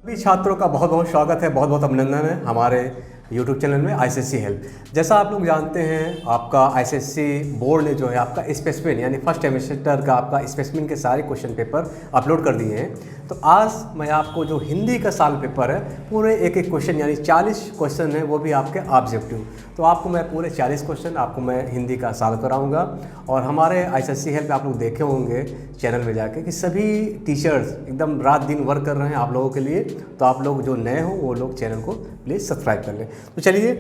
सभी छात्रों का बहुत बहुत स्वागत है, बहुत बहुत अभिनंदन है हमारे YouTube चैनल में आईसीएसई हेल्प। जैसा आप लोग जानते हैं, आपका आईसीएसई बोर्ड ने जो है आपका स्पेसिमेन यानी फर्स्ट सेमेस्टर का आपका स्पेसिमेन के सारे क्वेश्चन पेपर अपलोड कर दिए हैं। तो आज मैं आपको जो हिंदी का साल पेपर है पूरे एक एक क्वेश्चन यानी 40 क्वेश्चन है, वो भी आपके ऑब्जेक्टिव। तो आपको मैं पूरे 40 क्वेश्चन आपको मैं हिंदी का सॉल्व कराऊंगा। और हमारे आईसीएसई हेल्प आप लोग देखे होंगे चैनल में जाके कि सभी टीचर्स एकदम रात दिन वर्क कर रहे हैं आप लोगों के लिए। तो आप लोग जो नए हो वो लोग चैनल को प्लीज़ सब्सक्राइब कर लें। तो चलिए,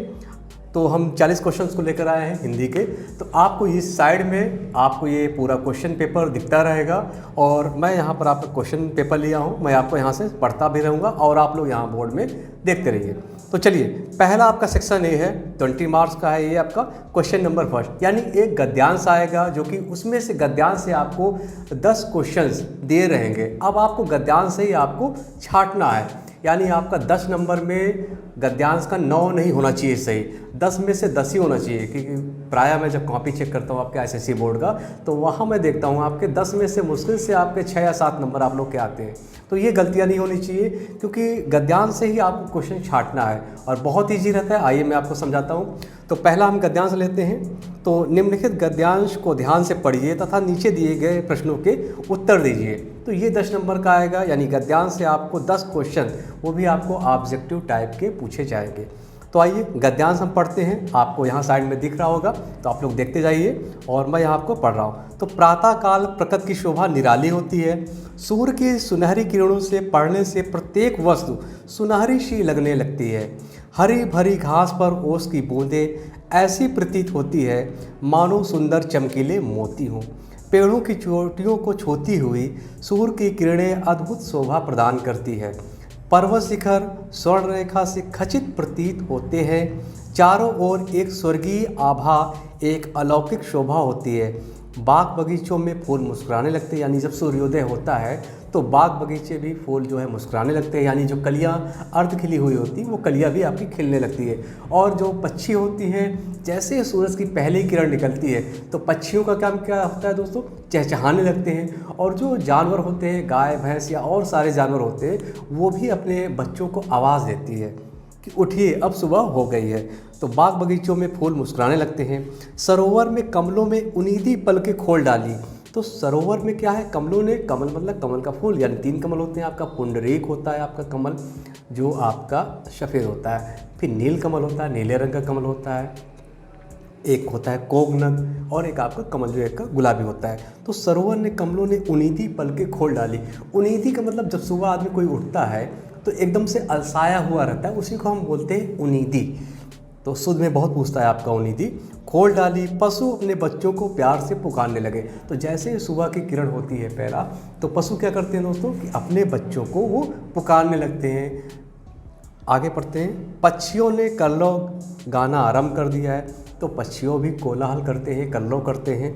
तो हम 40 क्वेश्चंस को लेकर आए हैं हिंदी के। तो आपको इस साइड में आपको ये पूरा क्वेश्चन पेपर दिखता रहेगा और मैं यहाँ पर आपका क्वेश्चन पेपर लिया हूँ, मैं आपको यहाँ से पढ़ता भी रहूँगा और आप लोग यहाँ बोर्ड में देखते रहिए। तो चलिए, पहला आपका सेक्शन ये है, 20 मार्क्स का है ये आपका क्वेश्चन नंबर फर्स्ट, यानी एक गद्यांश आएगा जो कि उसमें से गद्यांश से आपको 10 क्वेश्चंस दिए रहेंगे। अब आपको गद्यांश से ही आपको छांटना है, यानी आपका 10 नंबर में गद्यांश का 9 नहीं होना चाहिए सही, 10 में से 10 ही होना चाहिए। क्योंकि प्रायः मैं जब कॉपी चेक करता हूँ आपके आईसीएसई बोर्ड का, तो वहाँ मैं देखता हूँ आपके 10 में से मुश्किल से आपके 6 या 7 नंबर आप लोग के आते हैं। तो ये गलतियाँ नहीं होनी चाहिए, क्योंकि गद्यांश से ही आपको क्वेश्चन छांटना है और बहुत ईजी रहता है। आइए मैं आपको समझाता हूँ। तो पहला हम गद्यांश लेते हैं। तो निम्नलिखित गद्यांश को ध्यान से पढ़िए तथा नीचे दिए गए प्रश्नों के उत्तर दीजिए। तो ये 10 नंबर का आएगा, यानी गद्यांश से आपको 10 क्वेश्चन, वो भी आपको ऑब्जेक्टिव टाइप के पूछे जाएंगे। तो आइए गद्यांश हम पढ़ते हैं। आपको यहाँ साइड में दिख रहा होगा, तो आप लोग देखते जाइए और मैं यहाँ आपको पढ़ रहा हूँ। तो प्रातःकाल प्रकृति की शोभा निराली होती है। सूर्य की सुनहरी किरणों से पड़ने से प्रत्येक वस्तु सुनहरी सी लगने लगती है। हरी भरी घास पर ओस की बूंदें ऐसी प्रतीत होती है मानो सुंदर चमकीले मोती हों। पेड़ों की चोटियों को छूती हुई सूर्य की किरणें अद्भुत शोभा प्रदान करती है। पर्वत शिखर स्वर्ण रेखा से खचित प्रतीत होते हैं। चारों ओर एक स्वर्गीय आभा, एक अलौकिक शोभा होती है। बाग बगीचों में फूल मुस्कुराने लगते हैं, यानी जब सूर्योदय होता है तो बाग बगीचे भी फूल जो है मुस्कुराने लगते हैं, यानी जो कलियां अर्ध खिली हुई होती हैं वो कलियां भी आपकी खिलने लगती है। और जो पक्षी होती हैं, जैसे सूरज की पहली किरण निकलती है तो पक्षियों का काम क्या होता है दोस्तों, चहचहाने लगते हैं। और जो जानवर होते हैं, गाय भैंस या और सारे जानवर होते हैं, वो भी अपने बच्चों को आवाज़ देती है कि उठिए अब सुबह हो गई है। तो बाग बगीचों में फूल मुस्कुराने लगते हैं। सरोवर में कमलों में उनीदी पलकें खोल डाली। तो सरोवर में क्या है, कमलों ने, कमल मतलब कमल का फूल, यानी 3 कमल होते हैं। आपका पुंडरीक होता है आपका कमल जो आपका सफ़ेद होता है, फिर नील कमल होता है, नीले रंग का कमल होता है, एक होता है कोगनद, और एक आपका कमल जो एक का गुलाबी होता है। तो सरोवर ने कमलों ने उनीदी पलकें खोल डाली। उनीदी का मतलब जब सुबह आदमी कोई उठता है तो एकदम से अलसाया हुआ रहता है, उसी को हम बोलते हैं उनीदी। तो शुद्ध में बहुत पूछता है आपका उनीदी। खोल डाली, पशु अपने बच्चों को प्यार से पुकारने लगे। तो जैसे ही सुबह की किरण होती है पहला, तो पशु क्या करते हैं दोस्तों कि अपने बच्चों को वो पुकारने लगते हैं। आगे पढ़ते हैं। पक्षियों ने कल्लव गाना आरंभ कर दिया है। तो पक्षियों भी कोलाहल करते हैं, कल्लव करते हैं।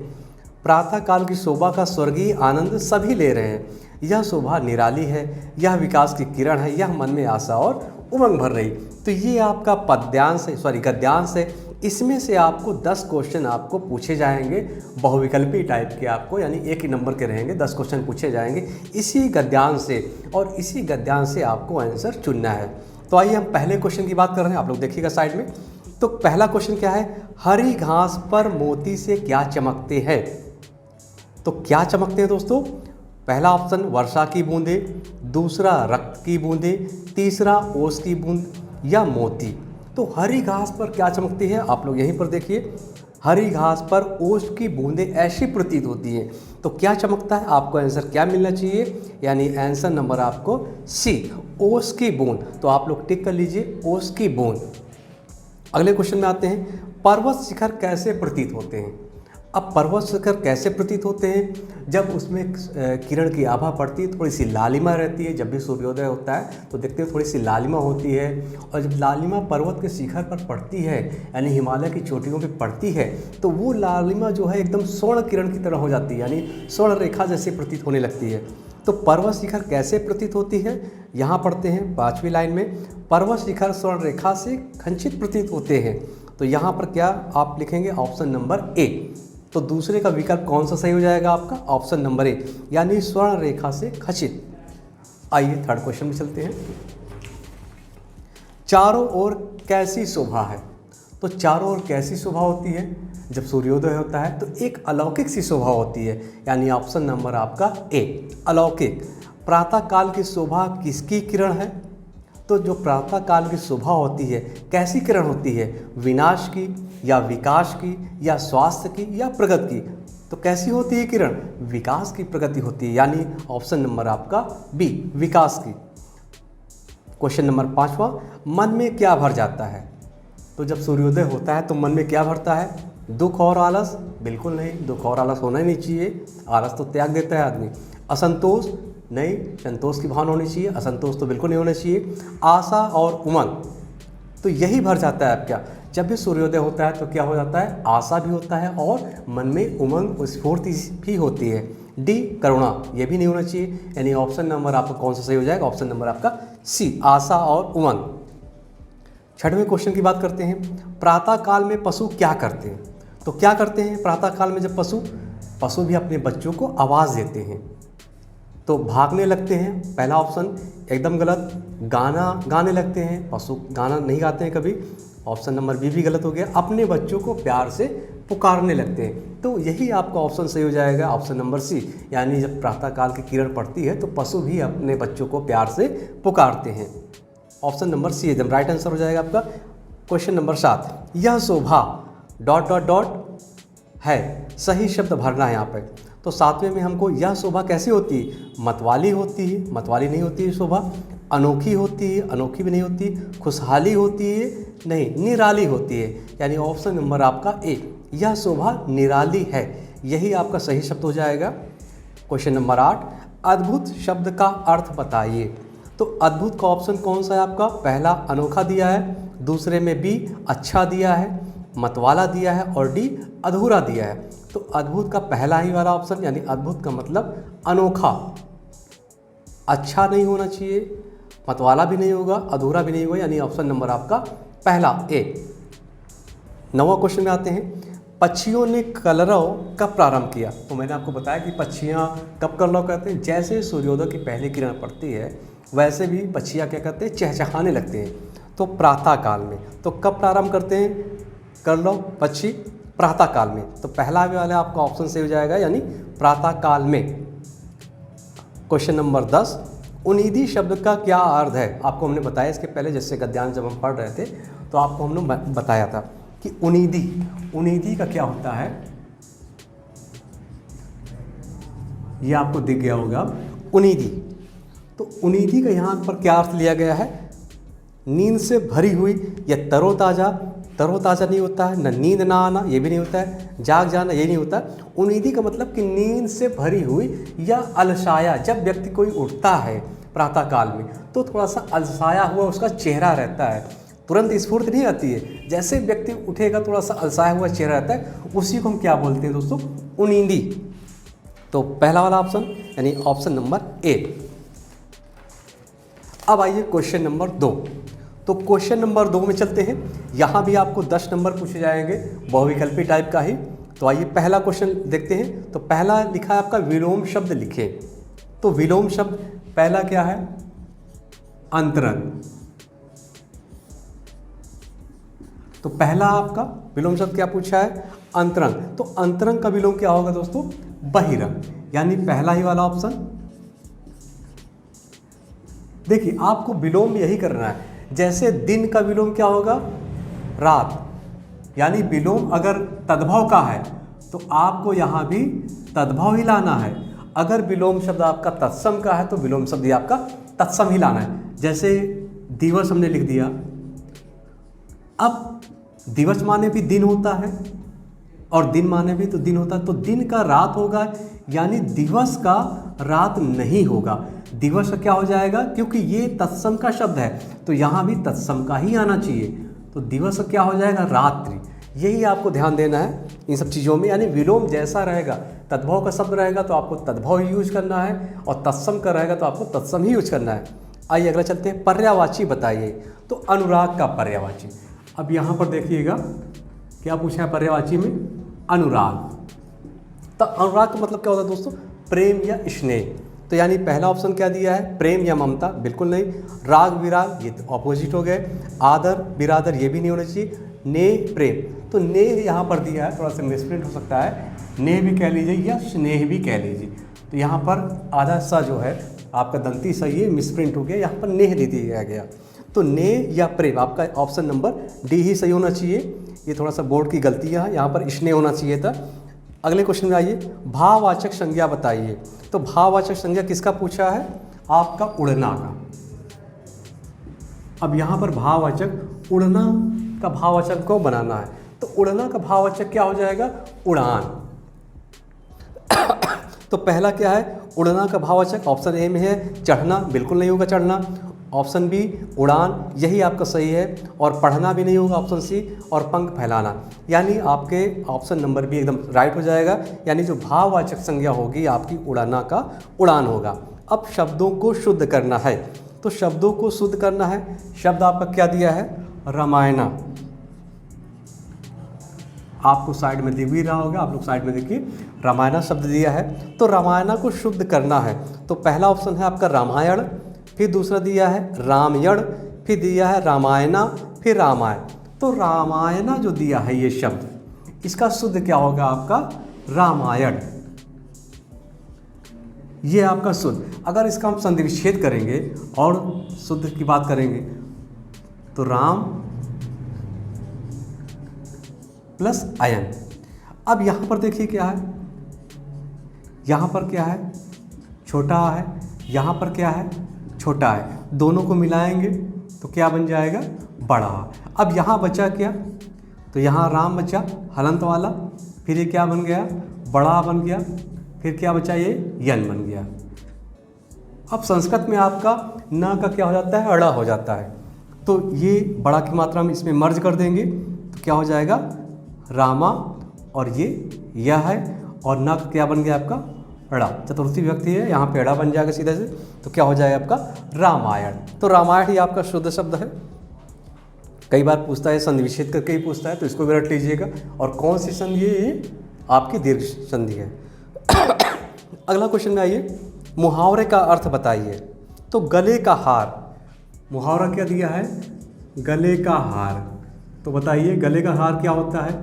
प्रातःकाल की शोभा का स्वर्गीय आनंद सभी ले रहे हैं। यह शोभा निराली है, यह विकास की किरण है, यह मन में आशा और उमंग भर रही। तो ये आपका पद्यांश है, सॉरी गद्यांश है। इसमें से आपको 10 क्वेश्चन आपको पूछे जाएंगे, बहुविकल्पी टाइप के आपको, यानी एक ही नंबर के रहेंगे, 10 क्वेश्चन पूछे जाएंगे इसी गद्यांश से, और इसी गद्यांश से आपको आंसर चुनना है। तो आइए हम पहले क्वेश्चन की बात कर रहे हैं, आप लोग देखिएगा साइड में। तो पहला क्वेश्चन क्या है, हरी घास पर मोती से क्या चमकते हैं। तो क्या चमकते हैं दोस्तों, पहला ऑप्शन वर्षा की बूंदें, दूसरा रक्त की बूंदें, तीसरा ओस की बूंद या मोती। तो हरी घास पर क्या चमकती है, आप लोग यहीं पर देखिए। हरी घास पर ओस की बूंदें ऐसी प्रतीत होती हैं। तो क्या चमकता है, आपको आंसर क्या मिलना चाहिए, यानी आंसर नंबर आपको सी, ओस की बूंद। तो आप लोग टिक कर लीजिए, ओस की बूंद। अगले क्वेश्चन में आते हैं। पर्वत शिखर कैसे प्रतीत होते हैं। अब पर्वत शिखर कैसे प्रतीत होते हैं, जब उसमें किरण की आभा पड़ती है, थोड़ी सी लालिमा रहती है। जब भी सूर्योदय होता है तो देखते हैं थोड़ी सी लालिमा होती है, और जब लालिमा पर्वत के शिखर पर पड़ती है, यानी हिमालय की चोटियों पे पड़ती है, तो वो लालिमा जो है एकदम स्वर्ण किरण की तरह हो जाती है, यानी स्वर्ण रेखा जैसे प्रतीत होने लगती है। तो पर्वत शिखर कैसे प्रतीत होती है, यहाँ पढ़ते हैं 5वीं लाइन में। पर्वत शिखर स्वर्ण रेखा से खंचित प्रतीत होते हैं। तो यहाँ पर क्या आप लिखेंगे, ऑप्शन नंबर ए। तो दूसरे का विकल्प कौन सा सही हो जाएगा आपका, ऑप्शन नंबर ए, यानी स्वर्ण रेखा से खचित। आइए थर्ड क्वेश्चन में चलते हैं। चारों ओर कैसी शोभा है। तो चारों ओर कैसी शोभा होती है, जब सूर्योदय होता है तो एक अलौकिक सी शोभा होती है, यानी ऑप्शन नंबर आपका ए अलौकिक। प्रातः काल की शोभा किसकी किरण है, तो जो प्रातः काल की शोभा होती है कैसी किरण होती है, विनाश की या विकास की या स्वास्थ्य की या प्रगति की। तो कैसी होती है किरण, विकास की प्रगति होती है, यानी ऑप्शन नंबर आपका बी विकास की। क्वेश्चन नंबर 5वां, मन में क्या भर जाता है। तो जब सूर्योदय होता है तो मन में क्या भरता है, दुख और आलस, बिल्कुल नहीं, दुख और आलस होना ही नहीं चाहिए, आलस तो त्याग देता है आदमी। असंतोष, नहीं, संतोष की भावना होनी चाहिए, असंतोष तो बिल्कुल नहीं होना चाहिए। आशा और उमंग, तो यही भर जाता है आपका। जब भी सूर्योदय होता है तो क्या हो जाता है, आशा भी होता है और मन में उमंग स्फूर्ति भी होती है। डी करुणा, ये भी नहीं होना चाहिए, यानी ऑप्शन नंबर आपका कौन सा सही हो जाएगा, ऑप्शन नंबर आपका सी आशा और उमंग। 6वें क्वेश्चन की बात करते हैं, प्रातः काल में पशु क्या करते हैं। तो क्या करते हैं प्रातः काल में जब पशु भी अपने बच्चों को आवाज़ देते हैं। तो भागने लगते हैं, पहला ऑप्शन एकदम गलत। गाना गाने लगते हैं, पशु गाना नहीं गाते हैं कभी, ऑप्शन नंबर बी भी गलत हो गया। अपने बच्चों को प्यार से पुकारने लगते हैं, तो यही आपका ऑप्शन सही हो जाएगा, ऑप्शन नंबर सी। यानी जब प्रातः काल की किरण पड़ती है तो पशु भी अपने बच्चों को प्यार से पुकारते हैं, ऑप्शन नंबर सी एकदम राइट आंसर हो जाएगा आपका। क्वेश्चन नंबर 7, यह शोभा ... है, सही शब्द भरना है यहाँ पे। तो 7वें में हमको यह शोभा कैसी होती है, मतवाली होती है, मतवाली नहीं होती है शोभा। अनोखी होती है, अनोखी भी नहीं होती। खुशहाली होती है, नहीं, निराली होती है, यानी ऑप्शन नंबर आपका ए, यह शोभा निराली है, यही आपका सही शब्द हो जाएगा। क्वेश्चन नंबर 8, अद्भुत शब्द का अर्थ बताइए। तो अद्भुत का ऑप्शन कौन सा है आपका, पहला अनोखा दिया है, दूसरे में बी अच्छा दिया है, मतवाला दिया है और डी अधूरा दिया है। तो अद्भुत का पहला ही वाला ऑप्शन, यानी अद्भुत का मतलब अनोखा, अच्छा नहीं होना चाहिए, मतवाला भी नहीं होगा, अधूरा भी नहीं होगा, यानी ऑप्शन नंबर आपका पहला ए। 9वां क्वेश्चन में आते हैं, पक्षियों ने कलरव कब प्रारंभ किया। तो मैंने आपको बताया कि पक्षियाँ कब कलरव करते हैं, जैसे सूर्योदय की पहली किरण पड़ती है वैसे भी पक्षियाँ क्या करते हैं, चहचहाने लगते हैं। तो प्रातः काल में, तो कब प्रारंभ करते हैं कलरव पक्षी, प्रातः काल में। तो पहला भी वाला आपका ऑप्शन सही हो जाएगा, यानी प्रातः काल में। क्वेश्चन नंबर 10, उनिदी शब्द का क्या अर्थ है। आपको हमने बताया इसके पहले, जैसे गद्यांश जब हम पढ़ रहे थे तो आपको हमने बताया था कि उनिदी का क्या होता है, ये आपको दिख गया होगा उनिदी। तो उनिदी का यहाँ पर क्या अर्थ लिया गया है, नींद से भरी हुई या तरोताज़ा नहीं होता है, न नींद ना आना ये भी नहीं होता है, जाग जाना ये नहीं होता है। उनिदी का मतलब कि नींद से भरी हुई या अलसाया, जब व्यक्ति कोई उठता है प्रातः काल में तो थोड़ा सा अलसाया हुआ उसका चेहरा रहता है, तुरंत स्फूर्ति नहीं आती है, जैसे व्यक्ति उठेगा थोड़ा सा अलसाया हुआ चेहरा रहता है, उसी को हम क्या बोलते हैं दोस्तों, उनिदी। तो पहला वाला ऑप्शन यानी ऑप्शन नंबर ए। अब आइए क्वेश्चन नंबर 2। तो क्वेश्चन नंबर 2 में चलते हैं, यहाँ भी आपको 10 नंबर पूछे जाएंगे, बहुविकल्पी टाइप का ही। तो आइए पहला क्वेश्चन देखते हैं। तो पहला लिखा है आपका विलोम शब्द लिखें। तो विलोम शब्द पहला क्या है, अंतरंग। तो पहला आपका विलोम शब्द क्या पूछा है, अंतरंग। तो अंतरंग का विलोम क्या होगा दोस्तों, बहिरंग, यानी पहला ही वाला ऑप्शन। देखिए आपको विलोम यही करना है, जैसे दिन का विलोम क्या होगा, रात, यानी विलोम अगर तद्भव का है तो आपको यहाँ भी तद्भव ही लाना है। अगर विलोम शब्द आपका तत्सम का है तो विलोम शब्द ही आपका तत्सम ही लाना है। जैसे दिवस हमने लिख दिया, अब दिवस माने भी दिन होता है और दिन माने भी तो दिन होता है, तो दिन का रात होगा, यानी दिवस का रात नहीं होगा, दिवस का क्या हो जाएगा, क्योंकि ये तत्सम का शब्द है तो यहाँ भी तत्सम का ही आना चाहिए। तो दिवस का क्या हो जाएगा, रात्रि। यही आपको ध्यान देना है इन सब चीज़ों में, यानी विलोम जैसा रहेगा, तद्भव का शब्द रहेगा तो आपको तद्भव ही यूज करना है और तत्सम का रहेगा तो आपको तत्सम ही यूज करना है। आइए अगला चलते हैं, पर्यायवाची बताइए। तो अनुराग का पर्यायवाची, अब यहाँ पर देखिएगा क्या पूछा है पर्यायवाची में, अनुराग। तो अनुराग का मतलब क्या होता है दोस्तों, प्रेम या स्नेह। तो यानी पहला ऑप्शन क्या दिया है, प्रेम या ममता, बिल्कुल नहीं। राग विराग, ये तो ऑपोजिट हो गए। आदर बिरादर, ये भी नहीं होना चाहिए। नेह प्रेम, तो नेह यहाँ पर दिया है, थोड़ा सा मिसप्रिंट हो सकता है, नेह भी कह लीजिए या स्नेह भी कह लीजिए। तो यहाँ पर आधा सा जो है आपका दंती सा ये मिसप्रिंट हो गया, यहाँ पर नेह दे दिया गया। तो नेह या प्रेम, आपका ऑप्शन नंबर डी ही सही होना चाहिए। ये थोड़ा सा बोर्ड की गलतियाँ है, यहाँ पर स्नेह होना चाहिए था। अगले क्वेश्चन में आइए, भाववाचक संज्ञा बताइए। तो भाववाचक संज्ञा किसका पूछा है, आपका उड़ना का। अब यहाँ पर भाववाचक, उड़ना का भाववाचक को बनाना है। तो उड़ना का भाववाचक क्या हो जाएगा, उड़ान। तो पहला क्या है, उड़ना का भाववाचक ऑप्शन ए में है चढ़ना, बिल्कुल नहीं होगा चढ़ना। ऑप्शन बी उड़ान, यही आपका सही है। और पढ़ना भी नहीं होगा ऑप्शन सी। और पंख फैलाना, यानी आपके ऑप्शन नंबर बी एकदम राइट हो जाएगा। यानी जो भाववाचक संज्ञा होगी आपकी उड़ाना का उड़ान होगा। अब शब्दों को शुद्ध करना है, तो शब्दों को शुद्ध करना है। शब्द आपका क्या दिया है, रामायणा। आपको साइड में दिख भी रहा होगा, आप लोग साइड में देखिए, रामायणा शब्द दिया है। तो रामायणा को शुद्ध करना है। तो पहला ऑप्शन है आपका रामायण, फिर दूसरा दिया है रामयण, फिर दिया है रामायणा, फिर रामायण। तो रामायणा जो दिया है ये शब्द, इसका शुद्ध क्या होगा आपका, रामायण। ये आपका शुद्ध। अगर इसका हम संधि विच्छेद करेंगे और शुद्ध की बात करेंगे तो राम प्लस अयन। अब यहाँ पर देखिए क्या है, यहाँ पर क्या है, छोटा है, यहाँ पर क्या है, छोटा है। दोनों को मिलाएंगे तो क्या बन जाएगा, बड़ा। अब यहाँ बचा क्या, तो यहाँ राम बचा हलंत वाला, फिर ये क्या बन गया, बड़ा बन गया, फिर क्या बचा, ये यन बन गया। अब संस्कृत में आपका न का क्या हो जाता है, अड़ा हो जाता है। तो ये बड़ा की मात्रा में इसमें मर्ज कर देंगे तो क्या हो जाएगा, रामा, और ये यह है, और न का क्या बन गया आपका, अड़ा। चतुर्थी विभक्ति है, यहाँ पे अड़ा बन जाएगा सीधे से, तो क्या हो जाएगा आपका, रामायण। तो रामायण ही आपका शुद्ध शब्द है। कई बार पूछता है, संधि विच्छेद करके ही पूछता है, तो इसको भी रट लीजिएगा। और कौन सी संधि है, ये आपकी दीर्घ संधि है। अगला क्वेश्चन में आइए, मुहावरे का अर्थ बताइए। तो गले का हार, मुहावरा क्या दिया है, गले का हार। तो बताइए गले का हार क्या होता है,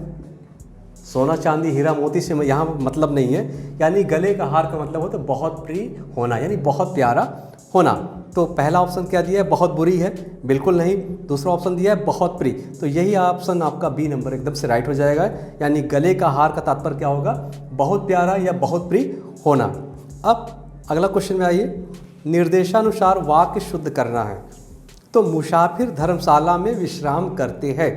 सोना चांदी हीरा मोती से यहाँ मतलब नहीं है। यानी गले का हार का मतलब होता है बहुत प्रिय होना, यानी बहुत प्यारा होना। तो पहला ऑप्शन क्या दिया है, बहुत बुरी है, बिल्कुल नहीं। दूसरा ऑप्शन दिया है बहुत प्रिय, तो यही ऑप्शन आपका बी नंबर एकदम से राइट हो जाएगा। यानी गले का हार का तात्पर्य क्या होगा, बहुत प्यारा या बहुत प्रिय होना। अब अगला क्वेश्चन में आइए, निर्देशानुसार वाक्य शुद्ध करना है। तो मुसाफिर धर्मशाला में विश्राम करते हैं,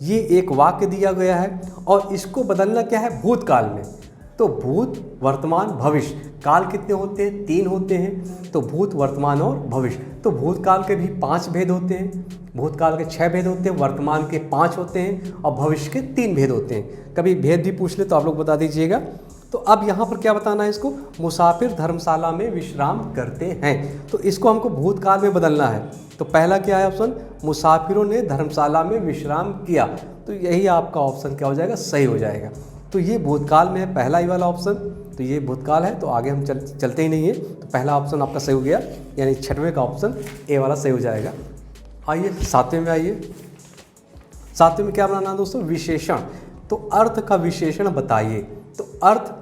ये एक वाक्य दिया गया है और इसको बदलना क्या है, भूतकाल में। तो भूत वर्तमान भविष्य, काल कितने होते हैं, 3 होते हैं। तो भूत वर्तमान और भविष्य। तो भूतकाल के भी 5 भेद होते हैं, भूतकाल के 6 भेद होते हैं, वर्तमान के 5 होते हैं और भविष्य के 3 भेद होते हैं। कभी भेद भी पूछ ले तो आप लोग बता दीजिएगा। तो अब यहाँ पर क्या बताना है इसको, मुसाफिर धर्मशाला में विश्राम करते हैं, तो इसको हमको भूतकाल में बदलना है। तो पहला क्या है ऑप्शन, मुसाफिरों ने धर्मशाला में विश्राम किया। तो यही आपका ऑप्शन क्या हो जाएगा, सही हो जाएगा। तो ये भूतकाल में है पहला ही वाला ऑप्शन, तो ये भूतकाल है, तो आगे हम चलते ही नहीं है। तो पहला ऑप्शन आपका सही हो गया, यानी 6वें का ऑप्शन ए वाला सही हो जाएगा। आइए 7वें में आइए। 7वें में क्या बनाना है दोस्तों, विशेषण। तो अर्थ का विशेषण बताइए। तो अर्थ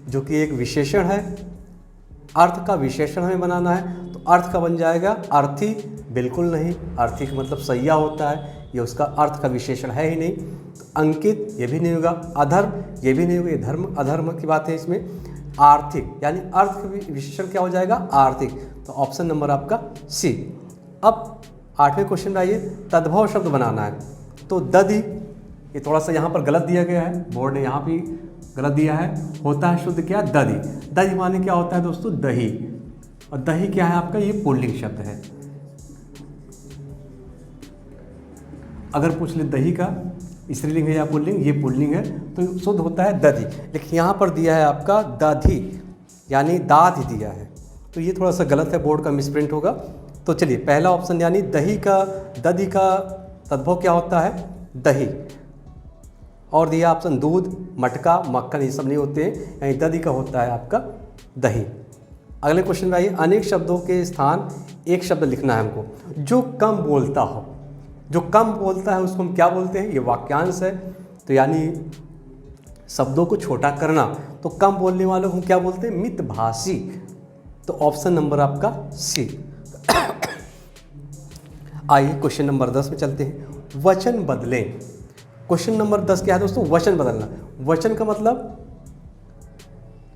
जो कि एक विशेषण है, अर्थ का विशेषण हमें बनाना है। तो अर्थ का बन जाएगा अर्थी, बिल्कुल नहीं, अर्थी का मतलब सैया होता है, ये उसका अर्थ का विशेषण है ही नहीं। तो अंकित, ये भी नहीं होगा। अधर्म, ये भी नहीं होगा, ये धर्म अधर्म की बात है इसमें। आर्थिक, यानी अर्थ का विशेषण क्या हो जाएगा, आर्थिक। तो ऑप्शन नंबर आपका सी। अब 8वें क्वेश्चन में आइए, तद्भव शब्द बनाना है। तो दधि, ये थोड़ा सा यहाँ पर गलत दिया गया है, बोर्ड ने यहाँ भी गलत दिया है। होता है शुद्ध क्या, दधि। दधि माने क्या होता है दोस्तों, दही। और दही क्या है आपका, ये पुल्लिंग शब्द है। अगर पूछ ले दही का स्त्रीलिंग है या पुल्लिंग, ये पुल्लिंग है, तो शुद्ध होता है दधि। लेकिन यहाँ पर दिया है आपका दधि, यानी दाधि दिया है, तो ये थोड़ा सा गलत है, बोर्ड का मिसप्रिंट होगा। तो चलिए पहला ऑप्शन यानी दही का, दधि का तद्भव क्या होता है, दही। और दिया ऑप्शन दूध, मटका, मक्खन, ये सब नहीं होते हैं, यानी दधि का होता है आपका दही। अगले क्वेश्चन में आइए, अनेक शब्दों के स्थान एक शब्द लिखना है हमको जो कम बोलता हो। जो कम बोलता है उसको हम क्या बोलते हैं? ये वाक्यांश है, तो यानी शब्दों को छोटा करना, तो कम बोलने वालों को हम क्या बोलते हैं? मितभाषी। तो ऑप्शन नंबर आपका सी। आइए क्वेश्चन नंबर 10 में चलते हैं, वचन बदलें। क्वेश्चन नंबर 10 क्या है दोस्तों? वचन बदलना। वचन का मतलब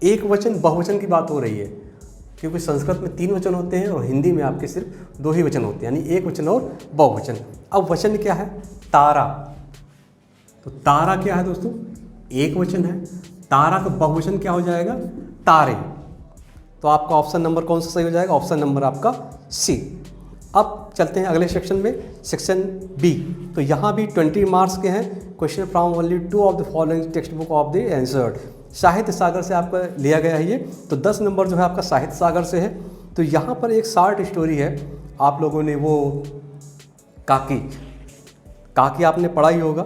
एक वचन बहुवचन की बात हो रही है, क्योंकि संस्कृत में 3 वचन होते हैं और हिंदी में आपके सिर्फ 2 ही वचन होते हैं, यानी एक वचन और बहुवचन। अब वचन क्या है? तारा। तो तारा क्या है दोस्तों? एक वचन है। तारा का बहुवचन क्या हो जाएगा? तारे। तो आपका ऑप्शन नंबर कौन सा सही हो जाएगा? ऑप्शन नंबर आपका सी। अब चलते हैं अगले सेक्शन में, सेक्शन बी। तो यहाँ भी 20 मार्क्स के हैं। Question from only 2 of the following text book of the answered. साहित्य सागर से आपका लिया गया है ये, तो 10 नंबर जो है आपका साहित्य सागर से है। तो यहाँ पर एक शॉर्ट स्टोरी है, आप लोगों ने वो काकी आपने पढ़ा ही होगा।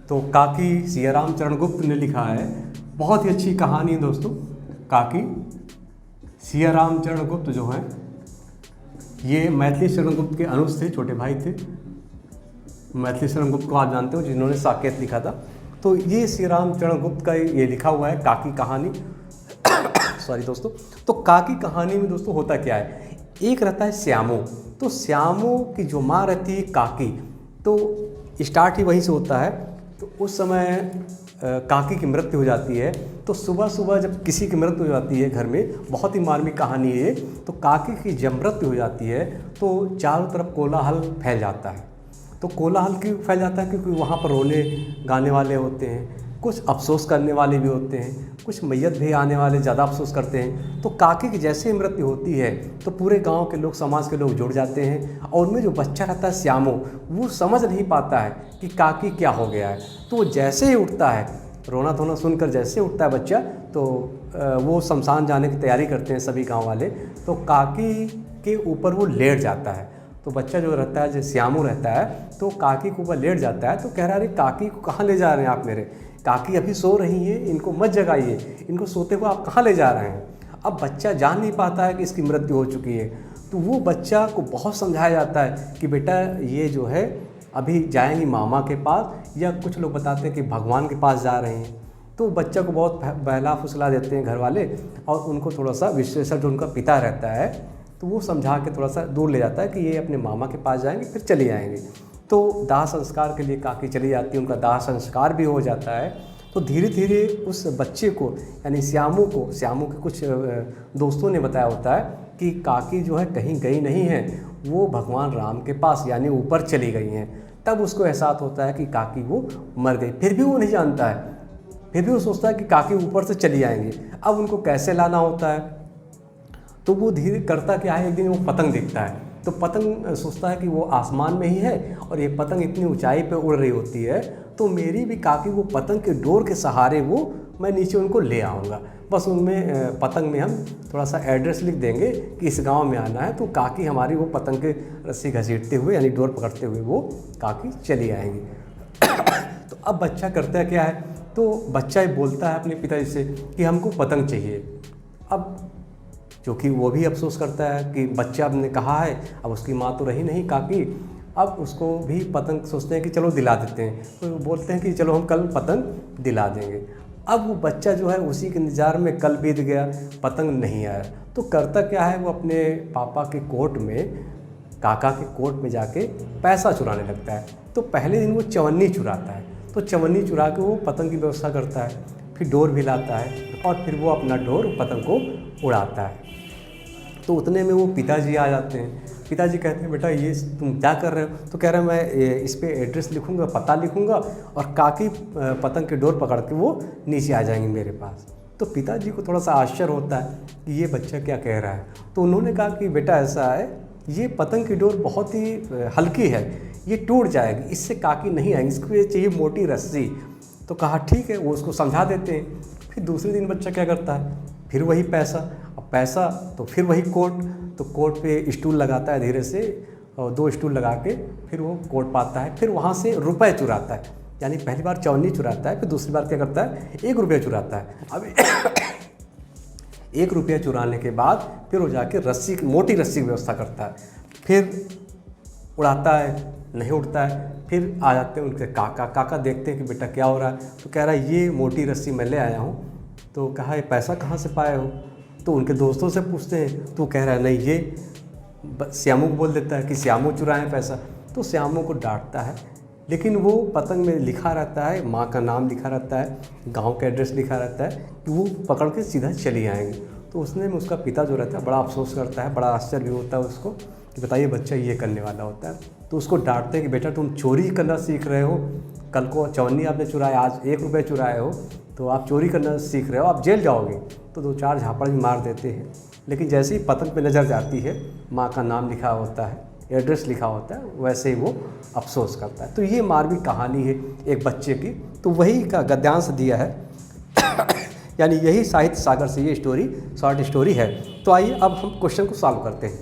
तो काकी सियाराम चरण गुप्त ने लिखा है, बहुत ही अच्छी कहानी है दोस्तों। काकी सियाराम चरण गुप्त जो हैं ये मैथिली शरण गुप्त के अनुज थे, छोटे भाई थे। मैथिली शरण गुप्त को आप जानते हो, जिन्होंने साकेत लिखा था। तो ये सियाराम चरण गुप्त का ये लिखा हुआ है काकी कहानी। सॉरी दोस्तों। तो काकी कहानी में दोस्तों होता क्या है? एक रहता है श्यामो। तो श्यामो की जो माँ रहती है काकी, तो स्टार्ट ही वहीं से होता है। तो उस समय काकी की मृत्यु हो जाती है। तो सुबह सुबह जब किसी की मृत्यु हो जाती है घर में, बहुत ही मार्मिक कहानी है। तो काकी की जब मृत्यु हो जाती है तो चारों तरफ कोलाहल फैल जाता है। तो कोलाहल क्यों फैल जाता है? क्योंकि वहाँ पर रोने गाने वाले होते हैं, कुछ अफसोस करने वाले भी होते हैं, कुछ मैयत भी आने वाले ज़्यादा अफसोस करते हैं। तो काकी की जैसे ही मृत्यु होती है तो पूरे गांव के लोग, समाज के लोग जुड़ जाते हैं। और उनमें जो बच्चा रहता है श्यामो, वो समझ नहीं पाता है कि काकी क्या हो गया है। तो वो जैसे ही उठता है, रोना धोना सुनकर जैसे ही उठता है बच्चा, तो वो शमशान जाने की तैयारी करते हैं सभी गाँव वाले। तो काकी के ऊपर वो लेट जाता है। तो बच्चा जो रहता है, जो श्यामू रहता है, तो काकी के ऊपर लेट जाता है। तो कह रहा है, अरे काकी को कहाँ ले जा रहे हैं आप मेरे? काकी अभी सो रही हैं, इनको मत जगाइए, इनको सोते हुए आप कहाँ ले जा रहे हैं? अब बच्चा जान नहीं पाता है कि इसकी मृत्यु हो चुकी है। तो वो बच्चा को बहुत समझाया जाता है कि बेटा ये जो है अभी जाएंगी मामा के पास, या कुछ लोग बताते हैं कि भगवान के पास जा रहे हैं। तो बच्चा को बहुत बहला फुसला देते हैं घर वाले, और उनको थोड़ा सा विश्लेषण जो उनका पिता रहता है, तो वो समझा के थोड़ा सा दूर ले जाता है कि ये अपने मामा के पास जाएंगे, फिर चले आएंगे। तो दाह संस्कार के लिए काकी चली जाती है, उनका दाह संस्कार भी हो जाता है। तो धीरे धीरे उस बच्चे को, यानी श्यामू के कुछ दोस्तों ने बताया होता है कि काकी जो है कहीं गई नहीं है, वो भगवान राम के पास यानी ऊपर चली गई हैं। तब उसको एहसास होता है कि काकी वो मर गई। फिर भी वो नहीं जानता है, फिर भी वो सोचता है कि काकी ऊपर से चली आएंगी। अब उनको कैसे लाना होता है, तो वो धीरे करता क्या है, एक दिन वो पतंग देखता है। तो पतंग सोचता है कि वो आसमान में ही है और ये पतंग इतनी ऊंचाई पे उड़ रही होती है, तो मेरी भी काकी वो पतंग के डोर के सहारे वो मैं नीचे उनको ले आऊँगा। बस उनमें पतंग में हम थोड़ा सा एड्रेस लिख देंगे कि इस गांव में आना है। तो काकी हमारी वो पतंग के रस्सी घसीटते हुए यानी डोर पकड़ते हुए वो काकी चली आएंगी। तो अब बच्चा करता क्या है, तो बच्चा ही बोलता है अपने पिताजी से कि हमको पतंग चाहिए। अब क्योंकि वो भी अफसोस करता है कि बच्चा ने कहा है, अब उसकी माँ तो रही नहीं काकी, अब उसको भी पतंग सोचते हैं कि चलो दिला देते हैं। तो बोलते हैं कि चलो हम कल पतंग दिला देंगे। अब वो बच्चा जो है उसी के इंतजार में कल बीत गया, पतंग नहीं आया। तो करता क्या है, वो अपने पापा के कोट में, काका के कोट में जाके पैसा चुराने लगता है। तो पहले दिन वो चवन्नी चुराता है, तो चवन्नी चुरा के वो पतंग की व्यवस्था करता है, फिर डोर भी लाता है और फिर वो अपना डोर पतंग को उड़ाता है। तो उतने में वो पिताजी आ जाते हैं। पिताजी कहते हैं, बेटा ये तुम क्या कर रहे हो? तो कह रहे हैं, मैं इस पर एड्रेस लिखूँगा, पता लिखूँगा और काकी पतंग के डोर पकड़ के वो नीचे आ जाएंगे मेरे पास। तो पिताजी को थोड़ा सा आश्चर्य होता है कि ये बच्चा क्या कह रहा है। तो उन्होंने कहा कि बेटा ऐसा है, ये पतंग की डोर बहुत ही हल्की है, ये टूट जाएगी, इससे काकी नहीं आएंगी, इसको ये चाहिए मोटी रस्सी। तो कहा ठीक है, वो उसको समझा देते हैं। फिर दूसरे दिन बच्चा क्या करता है, फिर वही पैसा, अब पैसा तो फिर वही कोट, तो कोट पे स्टूल लगाता है धीरे से, और 2 स्टूल लगा के फिर वो कोट पाता है। फिर वहाँ से रुपए चुराता है, यानी पहली बार चवन्नी चुराता है, फिर दूसरी बार क्या करता है, 1 रुपया चुराता है। अब 1 रुपया चुराने के बाद फिर वो जाके रस्सी, मोटी रस्सी की व्यवस्था करता है, फिर उड़ाता है, नहीं उड़ता है। फिर आ जाते हैं उनके काका, काका देखते हैं कि बेटा क्या हो रहा है, तो कह रहा है ये मोटी रस्सी मैं ले आया हूँ। तो कहा ये पैसा कहाँ से पाए हो? तो उनके दोस्तों से पूछते हैं, तो कह रहा है नहीं, ये श्यामू को बोल देता है कि श्यामू चुराए पैसा। तो श्यामू को डांटता है, लेकिन वो पतंग में लिखा रहता है, माँ का नाम लिखा रहता है, गांव का एड्रेस लिखा रहता है कि वो पकड़ के सीधा चली आएंगे। तो उसने में उसका पिता जो रहता है बड़ा अफसोस करता है, बड़ा आश्चर्य भी होता है उसको कि बताइए बच्चा ये करने वाला होता है। तो उसको डांटते हैं कि बेटा तुम चोरी करना सीख रहे हो, कल को चवन्नी आपने चुराया, आज 1 रुपया चुराए हो, तो आप चोरी करना सीख रहे हो, आप जेल जाओगे। तो 2-4 झापड़ भी मार देते हैं। लेकिन जैसे ही पतंग पे नज़र जाती है, माँ का नाम लिखा होता है, एड्रेस लिखा होता है, वैसे ही वो अफसोस करता है। तो ये मारवी कहानी है एक बच्चे की, तो वही का गद्यांश दिया है यानी यही साहित्य सागर से ये स्टोरी शॉर्ट स्टोरी है। तो आइए अब हम क्वेश्चन को सॉल्व करते हैं,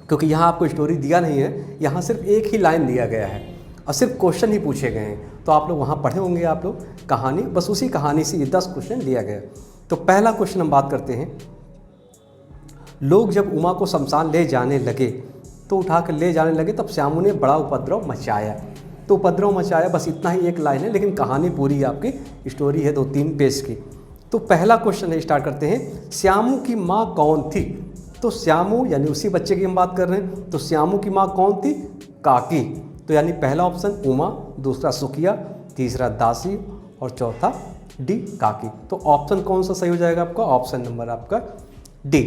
क्योंकि यहाँ आपको स्टोरी दिया नहीं है, यहाँ सिर्फ एक ही लाइन दिया गया है और सिर्फ क्वेश्चन ही पूछे गए हैं। तो आप लोग वहाँ पढ़े होंगे आप लोग कहानी, बस उसी कहानी से ये 10 क्वेश्चन लिया गया। तो पहला क्वेश्चन हम बात करते हैं, लोग जब उमा को शमशान ले जाने लगे तो उठा कर ले जाने लगे, तब श्यामू ने बड़ा उपद्रव मचाया। तो उपद्रव मचाया, बस इतना ही एक लाइन है, लेकिन कहानी पूरी आपकी स्टोरी है 2-3 पेज की। तो पहला क्वेश्चन है, स्टार्ट करते हैं, श्यामू की माँ कौन थी? तो श्यामू यानी उसी बच्चे की हम बात कर रहे हैं, तो श्यामू की माँ कौन थी? काकी। तो यानी पहला ऑप्शन उमा, दूसरा सुखिया, तीसरा दासी और चौथा डी काकी। तो ऑप्शन कौन सा सही हो जाएगा आपका? ऑप्शन नंबर आपका डी।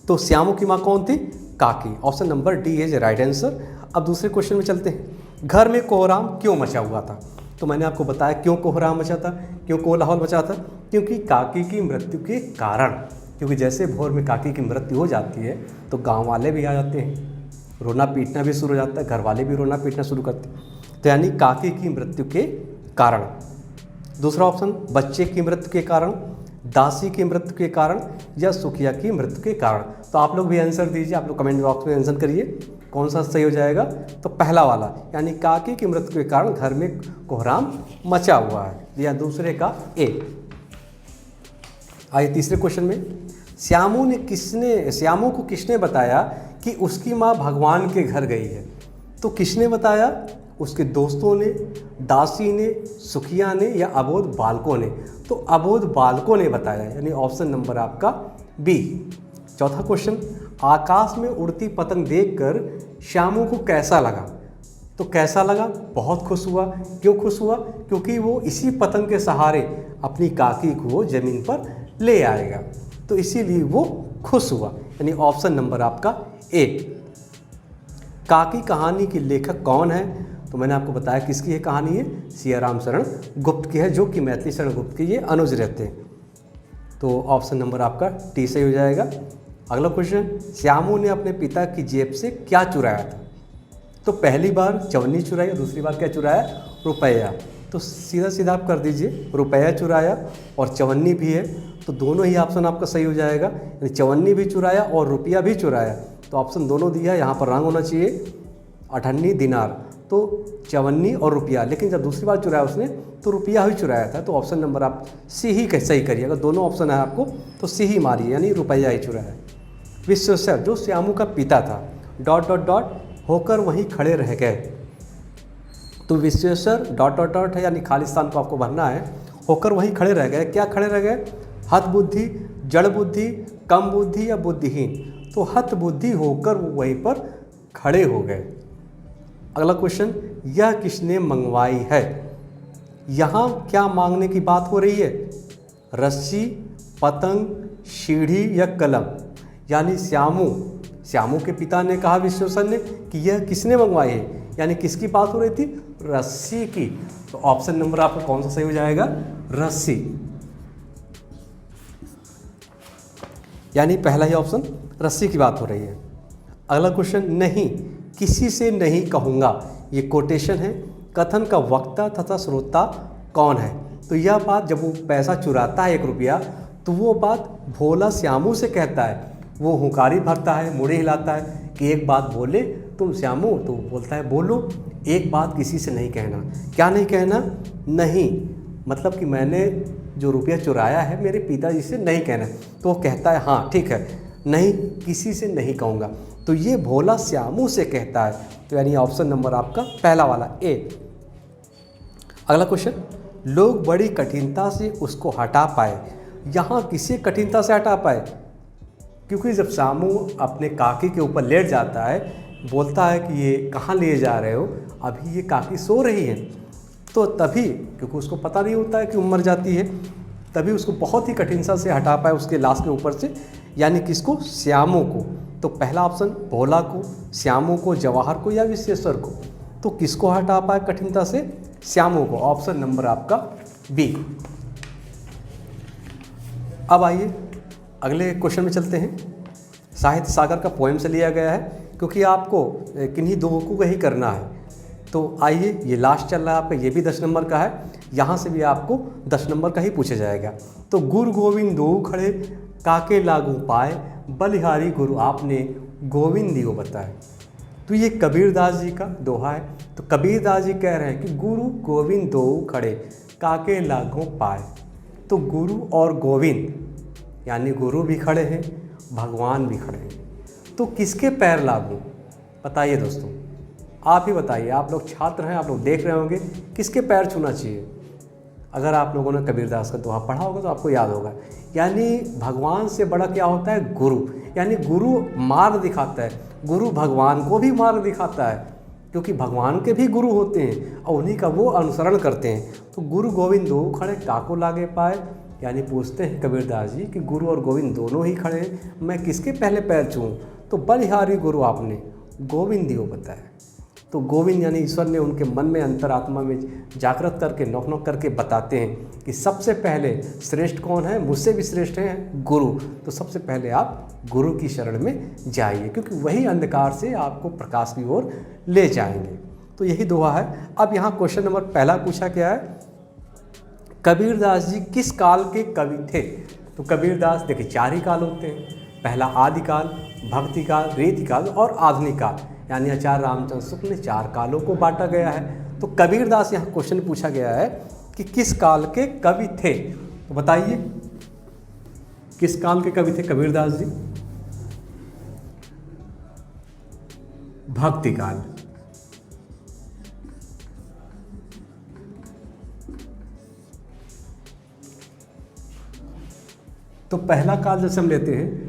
तो श्यामू की माँ कौन थी? काकी। Option number D is right answer. अब दूसरे क्वेश्चन में चलते हैं, घर में कोहराम क्यों मचा हुआ था? तो मैंने आपको बताया क्यों कोहराम मचा था, क्यों कोलाहल मचा था, क्योंकि काकी की मृत्यु के कारण। क्योंकि जैसे भोर में काकी की मृत्यु हो जाती है तो गांव वाले भी आ जाते हैं, रोना पीटना भी शुरू हो जाता है, घर वाले भी रोना पीटना शुरू करते हैं। तो यानी काकी की मृत्यु के कारण। दूसरा ऑप्शन, बच्चे की मृत्यु के कारण, दासी की मृत्यु के कारण या सुखिया की मृत्यु के कारण। तो आप लोग भी आंसर दीजिए, आप लोग कमेंट बॉक्स में आंसर करिए कौन सा सही हो जाएगा। तो पहला वाला यानी काकी की मृत्यु के कारण घर में कोहराम मचा हुआ है, या दूसरे का ए। आइए तीसरे क्वेश्चन में, श्यामू को किसने बताया कि उसकी माँ भगवान के घर गई है? तो किसने बताया? उसके दोस्तों ने, दासी ने, सुखिया ने या अबोध बालकों ने? तो अबोध बालकों ने बताया, यानी ऑप्शन नंबर आपका बी। चौथा क्वेश्चन, आकाश में उड़ती पतंग देखकर श्यामू को कैसा लगा? तो कैसा लगा? बहुत खुश हुआ। क्यों खुश हुआ? क्योंकि वो इसी पतंग के सहारे अपनी काकी को ज़मीन पर ले आएगा, तो इसीलिए वो खुश हुआ, यानी ऑप्शन नंबर आपका ए। काकी कहानी की लेखक कौन है? तो मैंने आपको बताया किसकी है कहानी है, सियाराम शरण गुप्त की है, जो कि मैथिली शरण गुप्त के ये अनुज रहते हैं। तो ऑप्शन नंबर आपका टी सही हो जाएगा। अगला क्वेश्चन, श्यामू ने अपने पिता की जेब से क्या चुराया था? तो पहली बार चवन्नी चुराई, दूसरी बार क्या चुराया? रुपया। तो सीधा सीधा आप कर दीजिए, रुपया चुराया और चवन्नी भी है, तो दोनों ही ऑप्शन आपका सही हो जाएगा। यानी चवन्नी भी चुराया और रुपया भी चुराया, तो ऑप्शन दोनों दिया। यहाँ पर रंग होना चाहिए 58 दिनार, तो चवन्नी और रुपया। लेकिन जब दूसरी बार चुराया उसने तो रुपया ही चुराया था, तो ऑप्शन नंबर आप सी ही सही करिए। अगर दोनों ऑप्शन है आपको तो सी ही मारिए, यानी रुपया ही चुराया। विश्वेश्वर जो श्यामू का पिता था डॉट डॉट डॉट होकर वहीं खड़े रह गए। तो विश्वेश्वर डॉट डॉट डॉट है, यानी खाली स्थान को आपको भरना है। होकर वहीं खड़े रह गए, क्या खड़े रह गए? हत बुद्धि, जड़ बुद्धि, कम बुद्धि या बुद्धिहीन? तो हत बुद्धि होकर वो वहीं पर खड़े हो गए। अगला क्वेश्चन, यह किसने मंगवाई है? यहाँ क्या मांगने की बात हो रही है? रस्सी, पतंग, सीढ़ी या कलम? यानी श्यामू के पिता ने कहा विश्वेश्वर ने कि यह किसने मंगवाई है, यानी किसकी बात हो रही थी? रस्सी की। तो ऑप्शन नंबर आपका कौन सा सही हो जाएगा? रस्सी। यानी पहला ही ऑप्शन रस्सी की बात हो रही है। अगला क्वेश्चन, नहीं किसी से नहीं कहूँगा, ये कोटेशन है। कथन का वक्ता तथा श्रोता कौन है? तो यह बात जब वो पैसा चुराता है 1 रुपया, तो वो बात भोला श्यामू से कहता है। वो हुंकारी भरता है, मुड़े हिलाता है कि एक बात बोले तुम श्यामू, तो बोलता है बोलो, एक बात किसी से नहीं कहना। क्या नहीं कहना? नहीं, मतलब कि मैंने जो रुपया चुराया है मेरे पिताजी से नहीं कहना। तो वो कहता है हाँ ठीक है, नहीं किसी से नहीं कहूँगा। तो ये भोला श्यामू से कहता है। तो यानी ऑप्शन नंबर आपका पहला वाला ए। अगला क्वेश्चन, लोग बड़ी कठिनता से उसको हटा पाए। यहाँ किसे कठिनता से हटा पाए? क्योंकि जब श्यामू अपने काकी के ऊपर लेट जाता है, बोलता है कि ये कहाँ ले जा रहे हो, अभी ये काकी सो रही है। तो तभी, क्योंकि उसको पता नहीं होता है कि उम्र जाती है, तभी उसको बहुत ही कठिनता से हटा पाए उसके लाश के ऊपर से। यानी किसको? श्यामू को। तो पहला ऑप्शन भोला को, श्यामू को, जवाहर को या विश्वेश्वर को। तो किसको हटा पाए कठिनता से? श्यामू को। ऑप्शन नंबर आपका बी। अब आइए अगले क्वेश्चन में चलते हैं। साहित्य सागर का पोएम से लिया गया है, क्योंकि आपको किन्हीं दो को ही करना है। तो आइए, ये लास्ट चल रहा है आपका, ये भी 10 नंबर का है, यहाँ से भी आपको 10 नंबर का ही पूछा जाएगा। तो गुरु गोविंद दो खड़े काके लागू पाए, बलिहारी गुरु आपने गोविंद दियो बताए। तो ये कबीरदास जी का दोहा है। तो कबीरदास जी कह रहे हैं कि गुरु गोविंद दो खड़े काके लागू पाए। तो गुरु और गोविंद यानी गुरु भी खड़े हैं, भगवान भी खड़े हैं। तो किसके पैर लागू? बताइए दोस्तों, आप ही बताइए। आप लोग छात्र हैं, आप लोग देख रहे होंगे, किसके पैर छूना चाहिए? अगर आप लोगों ने कबीरदास का दोहा पढ़ा होगा तो आपको याद होगा। यानी भगवान से बड़ा क्या होता है? गुरु। यानी गुरु मार्ग दिखाता है, गुरु भगवान को भी मार्ग दिखाता है, क्योंकि भगवान के भी गुरु होते हैं और उन्हीं का वो अनुसरण करते हैं। तो गुरु गोविंद दो खड़े काको लागे पाए, यानी पूछते हैं कबीरदास जी कि गुरु और गोविंद दोनों ही खड़े हैं, मैं किसके पहले पैर छूऊं? तो बलिहारी गुरु आपने गोविंद दियो बताया। तो गोविंद यानी ईश्वर ने उनके मन में, अंतरात्मा में जागृत करके, नौक नौक करके बताते हैं कि सबसे पहले श्रेष्ठ कौन है? मुझसे भी श्रेष्ठ हैं गुरु। तो सबसे पहले आप गुरु की शरण में जाइए, क्योंकि वही अंधकार से आपको प्रकाश की ओर ले जाएंगे। तो यही दोहा है। अब यहाँ क्वेश्चन नंबर पहला पूछा गया है, कबीरदास जी किस काल के कवि थे? तो कबीरदास देखिए 4 ही काल होते हैं। पहला आदिकाल, भक्ति काल, रीति काल और आधुनिक काल। यानी आचार्य रामचंद्र शुक्ल ने 4 कालों को बांटा गया है। तो कबीरदास यहाँ क्वेश्चन पूछा गया है कि किस काल के कवि थे? तो बताइए किस काल के कवि थे कबीरदास जी? भक्ति काल। तो पहला काल जैसे हम लेते हैं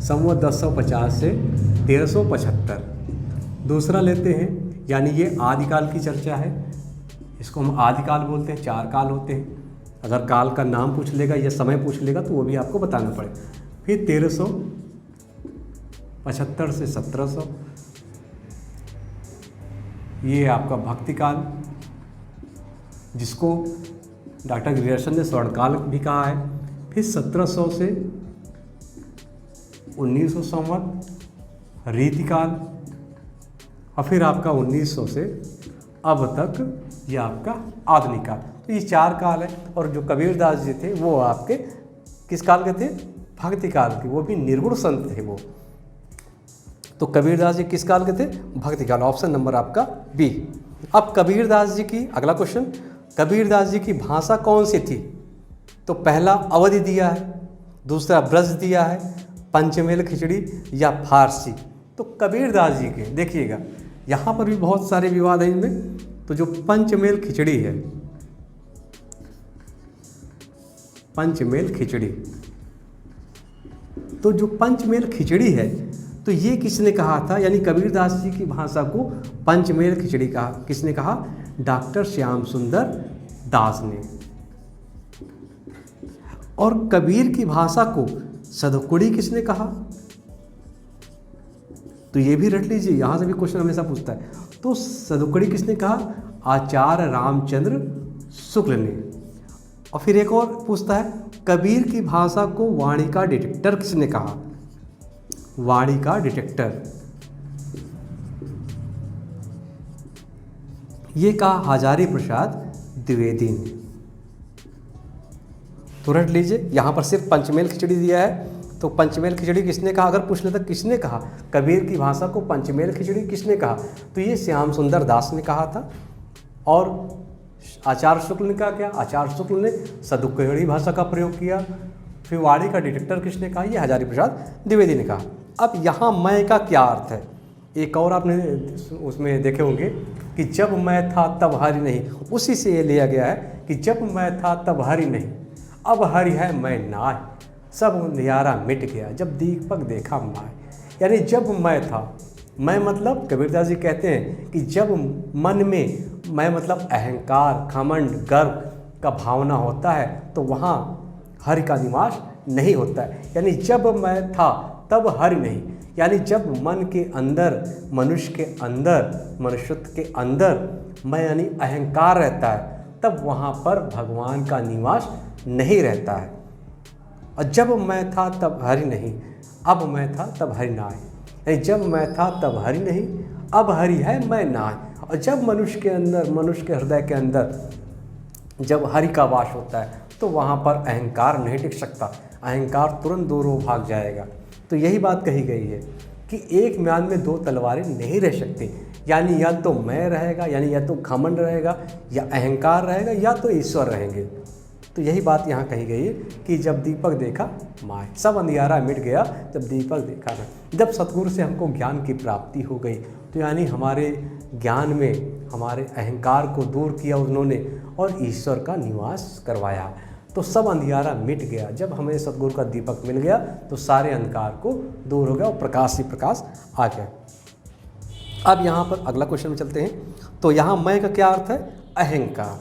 संवत 1050 से 1375। दूसरा लेते हैं, यानी ये आदिकाल की चर्चा है, इसको हम आदिकाल बोलते हैं। 4 काल होते हैं। अगर काल का नाम पूछ लेगा या समय पूछ लेगा तो वो भी आपको बताना पड़ेगा। फिर 1375 से 1700, ये आपका भक्ति काल, जिसको डॉक्टर ग्रियर्सन ने स्वर्णकाल भी कहा है। फिर 1700 से 1900 संवत रीतिकाल, और फिर आपका 1900 से अब तक ये आपका आधुनिक काल। तो ये 4 काल है। और जो कबीरदास जी थे वो आपके किस काल के थे? भक्ति काल के। वो भी निर्गुण संत थे वो। तो कबीरदास जी किस काल के थे? भक्ति काल। ऑप्शन नंबर आपका बी। अब कबीरदास जी की अगला क्वेश्चन, कबीरदास जी की भाषा कौन सी थी? तो पहला अवधी दिया है, दूसरा ब्रज दिया है, पंचमेल खिचड़ी या फारसी। तो कबीरदास जी के देखिएगा, यहाँ पर भी बहुत सारे विवाद हैं इनमें। तो जो पंचमेल खिचड़ी है, पंचमेल खिचड़ी, तो जो पंचमेल खिचड़ी है तो ये किसने कहा था? यानी कबीरदास जी की भाषा को पंचमेल खिचड़ी कहा, किसने कहा? डॉक्टर श्याम सुंदर दास ने। और कबीर की भाषा को सदकुड़ी किसने कहा? तो ये भी रट लीजिए, यहाँ से भी क्वेश्चन हमेशा पूछता है। तो सदकुड़ी किसने कहा? आचार्य रामचंद्र शुक्ल ने। और फिर एक और पूछता है, कबीर की भाषा को वाणी का डिटेक्टर किसने कहा? वाणी का डिटेक्टर, ये कहा हजारी प्रसाद द्विवेदी ने। तो रट लीजिए, यहाँ पर सिर्फ पंचमेल खिचड़ी दिया है। तो पंचमेल खिचड़ी किसने कहा? अगर पूछ लेता किसने कहा कबीर की भाषा को पंचमेल खिचड़ी किसने कहा? तो ये श्याम सुंदर दास ने कहा था। और आचार्य शुक्ल ने क्या किया? आचार्य शुक्ल ने सदुक्कड़ी भाषा का प्रयोग किया। फिर वाणी का डिटेक्टर किसने कहा? ये हजारी प्रसाद द्विवेदी ने कहा। अब यहाँ मैं का क्या अर्थ है? एक और आपने उसमें देखे होंगे कि जब मैं था तब हरि नहीं, उसी से ये लिया गया है कि जब मैं था तब हरि नहीं, अब हरि है मैं नाय, सब अंधियारा मिट गया जब दीपक देखा माय। यानी जब मैं था, मैं मतलब कबीरदास जी कहते हैं कि जब मन में मैं मतलब अहंकार, घमंड, गर्व का भावना होता है तो वहाँ हरि का निवास नहीं होता है। यानी जब मैं था तब हरि नहीं, यानी जब मन के अंदर, मनुष्य के अंदर, मनुष्यत्व के अंदर मैं यानी अहंकार रहता है, तब वहाँ पर भगवान का निवास नहीं रहता है। और जब मैं था तब हरि नहीं, अब मैं था तब हरि नाय, यानी जब मैं था तब हरि नहीं, अब हरि है मैं नाय। और जब मनुष्य के अंदर, मनुष्य के हृदय के अंदर जब हरि का वास होता है तो वहाँ पर अहंकार नहीं टिक सकता, अहंकार तुरंत दूर भाग जाएगा। तो यही बात कही गई है कि एक म्यान में दो तलवारें नहीं रह सकती, यानी या तो मैं रहेगा, यानी या तो घमंड रहेगा, या अहंकार रहेगा, या तो ईश्वर रहेंगे। तो यही बात यहाँ कही गई है कि जब दीपक देखा माय, सब अंधियारा मिट गया जब दीपक देखा ना। जब सतगुरु से हमको ज्ञान की प्राप्ति हो गई तो यानी हमारे ज्ञान में हमारे अहंकार को दूर किया उन्होंने और ईश्वर का निवास करवाया, तो सब अंधियारा मिट गया। जब हमें सतगुरु का दीपक मिल गया तो सारे अंधकार को दूर हो गया और प्रकाश ही प्रकाश आ गया। अब यहाँ पर अगला क्वेश्चन में चलते हैं। तो यहाँ मैं का क्या अर्थ है? अहंकार,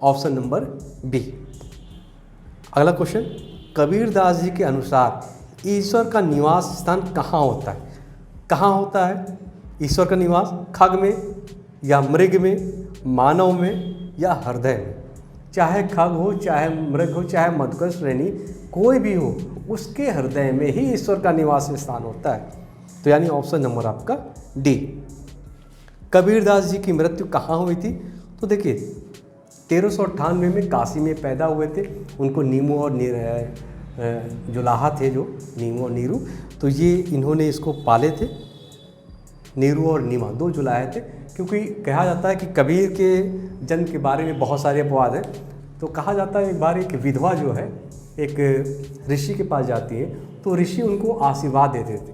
ऑप्शन नंबर बी। अगला क्वेश्चन, कबीरदास जी के अनुसार ईश्वर का निवास स्थान कहाँ होता है? कहाँ होता है ईश्वर का निवास? खग में या मृग में, मानव में या हृदय में? चाहे खग हो, चाहे मृग हो, चाहे मधुकर श्रेणी कोई भी हो, उसके हृदय में ही ईश्वर का निवास स्थान होता है। तो यानी ऑप्शन नंबर आपका डी। कबीरदास जी की मृत्यु कहाँ हुई थी? तो देखिए 1398 में काशी में पैदा हुए थे। उनको नीमू और जुलाहा थे जो नीमू और नीरू, तो ये इन्होंने इसको पाले थे। नीरू और नीमा दो जुलाहे थे, क्योंकि कहा जाता है कि कबीर के जन्म के बारे में बहुत सारे अपवाद हैं। तो कहा जाता है एक बार एक विधवा जो है एक ऋषि के पास जाती है, तो ऋषि उनको आशीर्वाद देते थे।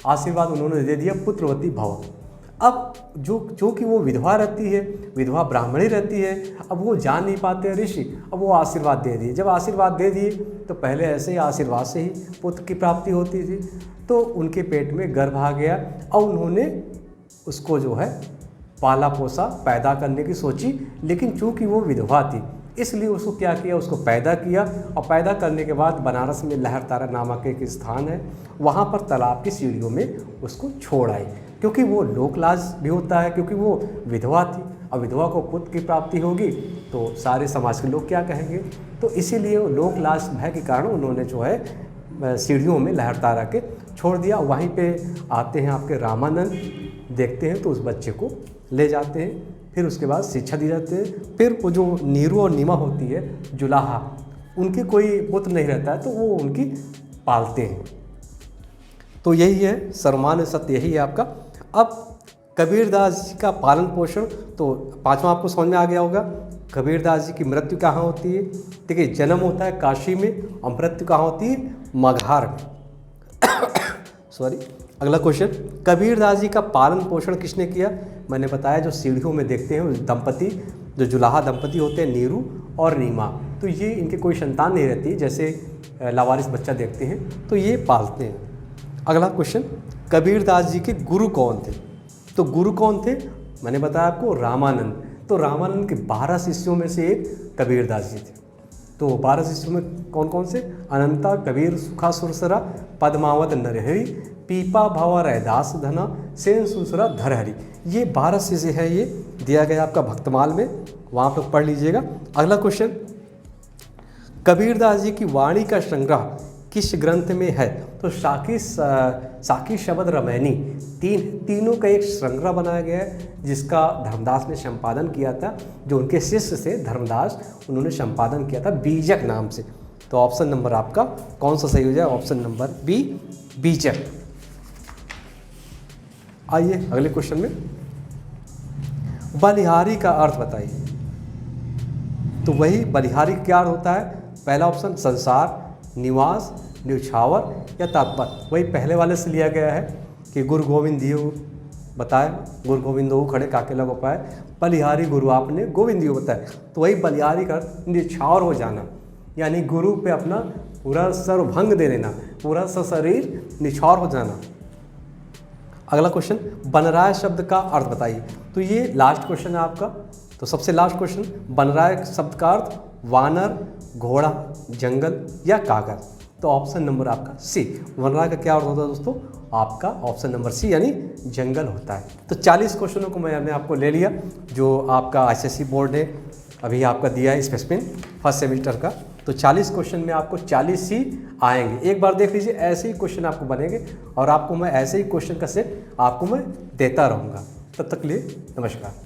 आशीर्वाद उन्होंने दे दिया पुत्रवती भव। अब जो कि वो विधवा रहती है, विधवा ब्राह्मणी रहती है, अब वो जान नहीं पाते ऋषि, अब वो आशीर्वाद दे दिए। जब आशीर्वाद दे दिए तो पहले ऐसे ही आशीर्वाद से ही पुत्र की प्राप्ति होती थी, तो उनके पेट में गर्भ आ गया और उन्होंने उसको जो है पाला पोसा, पैदा करने की सोची, लेकिन चूंकि वो विधवा थी इसलिए उसको क्या किया, उसको पैदा किया। और पैदा करने के बाद बनारस में लहरतारा नामक एक स्थान है, वहाँ पर तालाब की सीढ़ियों में उसको छोड़ आई, क्योंकि वो लोकलाज भी होता है, क्योंकि वो विधवा थी। अब विधवा को पुत्र की प्राप्ति होगी तो सारे समाज के लोग क्या कहेंगे, तो इसीलिए लोकलाज भय के कारण उन्होंने जो है सीढ़ियों में लहरतारा के छोड़ दिया। वहीं पे आते हैं आपके रामानंद, देखते हैं तो उस बच्चे को ले जाते हैं, फिर उसके बाद शिक्षा दी जाती है। फिर वो जो नीरू और नीमा होती है जुलाहा, उनके कोई पुत्र नहीं रहता है तो वो उनकी पालते हैं। तो यही है सर्वमान्य सत्य, यही है आपका। अब कबीरदास जी का पालन पोषण, तो पांचवा आपको समझ में आ गया होगा। कबीरदास जी की मृत्यु कहाँ होती है? देखिए जन्म होता है काशी में और मृत्यु कहाँ होती है? मगहार में। सॉरी। अगला क्वेश्चन, कबीरदास जी का पालन पोषण किसने किया? मैंने बताया जो सीढ़ियों में देखते हैं दंपति, जो जुलाहा दंपति होते हैं नीरू और नीमा, तो ये इनके कोई संतान नहीं रहती, जैसे लावारिस बच्चा देखते हैं तो ये पालते हैं। अगला क्वेश्चन, कबीरदास जी के गुरु कौन थे? तो गुरु कौन थे? मैंने बताया आपको रामानंद। तो रामानंद के 12 शिष्यों में से एक कबीरदास जी थे। तो 12 शिष्यों में कौन कौन से? अनंता, कबीर, सुखा सुरसरा, पद्मावत नरहरि, पीपा भावा रैदास धना, सेन सुसरा धरहरि। ये 12 शिष्य है, ये दिया गया आपका भक्तमाल में, वहाँ पर पढ़ लीजिएगा। अगला क्वेश्चन, कबीरदास जी की वाणी का संग्रह किस ग्रंथ में है? तो साकी शब्द रामायणी तीनों का एक संग्रह बनाया गया है, जिसका धर्मदास ने संपादन किया था। जो उनके शिष्य से धर्मदास, उन्होंने संपादन किया था बीजक नाम से। तो ऑप्शन नंबर आपका कौन सा सही हो जाए? ऑप्शन नंबर बी, बीजक। आइए अगले क्वेश्चन में, बलिहारी का अर्थ बताइए। तो वही बलिहारी क्या होता है? पहला ऑप्शन संसार, निवास, न्यौछावर या तात्पर्य। वही पहले वाले से लिया गया है कि गुरु गोविंद दियो बताए, गुरु गोविंद हो खड़े काके लगो पाए, बलिहारी गुरु आपने गोविंद दियो बताए। तो वही बलिहारी का न्यौछावर हो जाना, यानी गुरु पे अपना पूरा सर्वभंग दे देना, पूरा शरीर निछावर हो जाना। अगला क्वेश्चन, बनराय शब्द का अर्थ बताइए। तो ये लास्ट क्वेश्चन है आपका। तो सबसे लास्ट क्वेश्चन, बनराय शब्द का अर्थ वानर, घोड़ा, जंगल या कागज। तो ऑप्शन नंबर आपका सी, बनराय का क्या अर्थ होता है दोस्तों? आपका ऑप्शन नंबर सी यानी जंगल होता है। तो 40 क्वेश्चनों को मैंने आपको ले लिया, जो आपका आईसीएसई बोर्ड ने अभी आपका दिया है स्पेसिफिन फर्स्ट सेमेस्टर का। तो 40 क्वेश्चन में आपको 40 ही आएंगे। एक बार देख लीजिए, ऐसे ही क्वेश्चन आपको बनेंगे और आपको मैं ऐसे ही क्वेश्चन का सेट आपको मैं देता रहूँगा। तब तक के लिए नमस्कार।